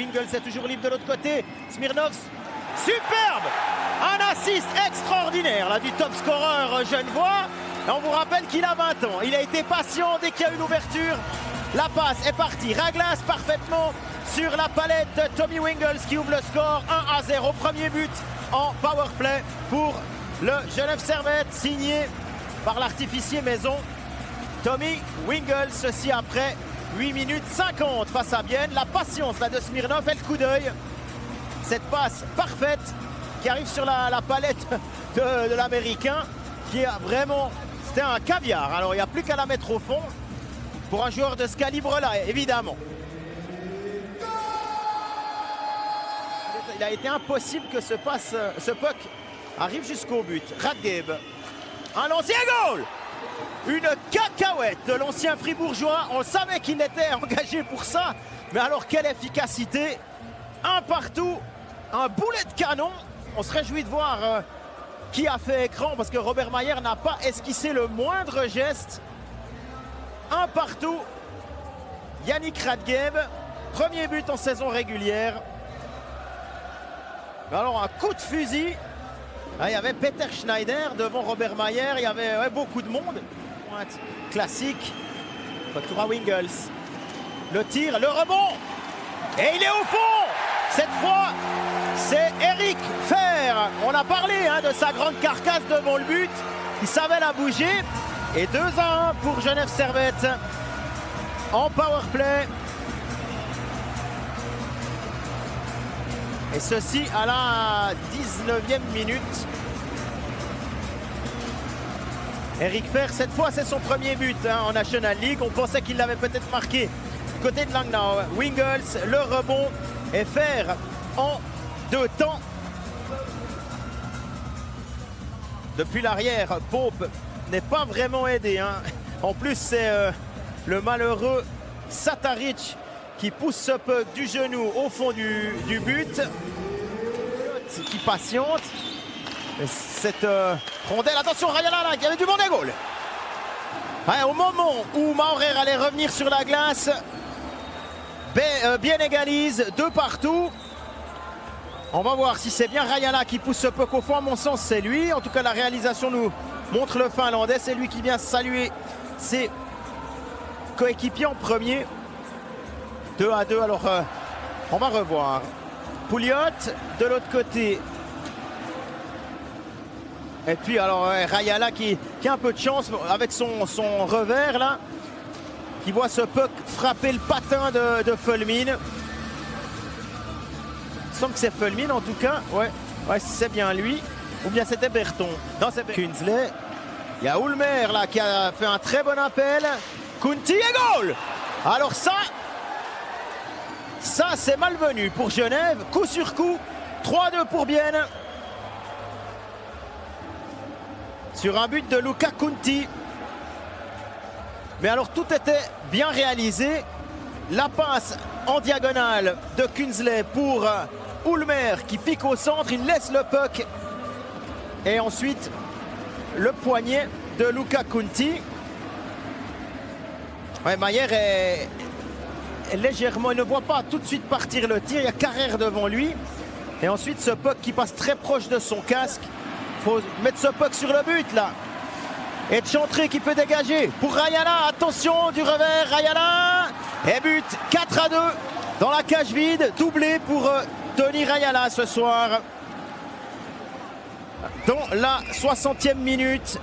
Wingles est toujours libre de l'autre côté. Smirnov, superbe! Un assist extraordinaire là, du top scorer genevois. Et on vous rappelle qu'il a 20 ans. Il a été patient dès qu'il y a une ouverture. La passe est partie. Raglas parfaitement sur la palette de Tommy Wingles qui ouvre le score 1-0. Premier but en power play pour le Genève Servette, signé par l'artificier maison Tommy Wingles. Ceci après 8 minutes 50 face à Bienne. La patience là de Smirnov et le coup d'œil. Cette passe parfaite qui arrive sur la palette de l'Américain qui a vraiment... C'était un caviar. Alors il n'y a plus qu'à la mettre au fond pour un joueur de ce calibre-là, évidemment. Il a été impossible que ce puck arrive jusqu'au but. Radgeb, un lancé à goal! Une cacahuète de l'ancien fribourgeois. On savait qu'il était engagé pour ça. Mais alors quelle efficacité! Un partout, un boulet de canon. On se réjouit de voir qui a fait écran parce que Robert Mayer n'a pas esquissé le moindre geste. Un partout. Yannick Radgeb, premier but en saison régulière. Alors un coup de fusil. Ah, il y avait Peter Schneider devant Robert Mayer. Il y avait beaucoup de monde. Pointe classique. Retour à Wingles. Le tir, le rebond. Et il est au fond. Cette fois, c'est Eric Fer. On a parlé de sa grande carcasse devant le but. Il savait la bouger. Et 2-1 pour Genève Servette en power play. Et ceci à la 19e minute. Eric Fer, cette fois, c'est son premier but en National League. On pensait qu'il l'avait peut-être marqué du côté de Langnau. Wingles, le rebond. Et Fer en 2 temps. Depuis l'arrière, Pope n'est pas vraiment aidé. En plus, c'est le malheureux Sataric qui pousse ce puck du genou au fond du but. Qui patiente. Cette rondelle, attention, Rayala là, qui avait du bon des goal. Ouais, au moment où Maurer allait revenir sur la glace, bien égalise, 2 partout. On va voir si c'est bien Rayala qui pousse ce puck au fond. À mon sens, c'est lui. En tout cas, la réalisation nous montre le Finlandais. C'est lui qui vient saluer ses coéquipiers en premier. 2-2. Alors, on va revoir. Pouliot de l'autre côté. Et puis, alors, Rayala qui a un peu de chance avec son revers là. Qui voit ce puck frapper le patin de Fulmin. Il semble que c'est Fulmin en tout cas. Ouais, c'est bien lui. Ou bien c'était Berton. Non, c'est Kunzle. Il y a Ulmer là qui a fait un très bon appel. Kunti et goal. Alors ça c'est malvenu pour Genève. Coup sur coup. 3-2 pour Bienne. Sur un but de Luca Kunti. Mais alors tout était bien réalisé. La passe en diagonale de Kunzle pour Ulmer qui pique au centre. Il laisse le puck. Et ensuite le poignet de Luca Kunti. Ouais, Mayer est légèrement, il ne voit pas tout de suite partir le tir. Il y a Carrère devant lui. Et ensuite ce puck qui passe très proche de son casque. Il faut mettre ce puck sur le but là. Et Chantré qui peut dégager pour Rayala. Attention du revers, Rayala. Et but 4-2 dans la cage vide. Doublé pour Tony Rayala ce soir. Dans la 60e minute.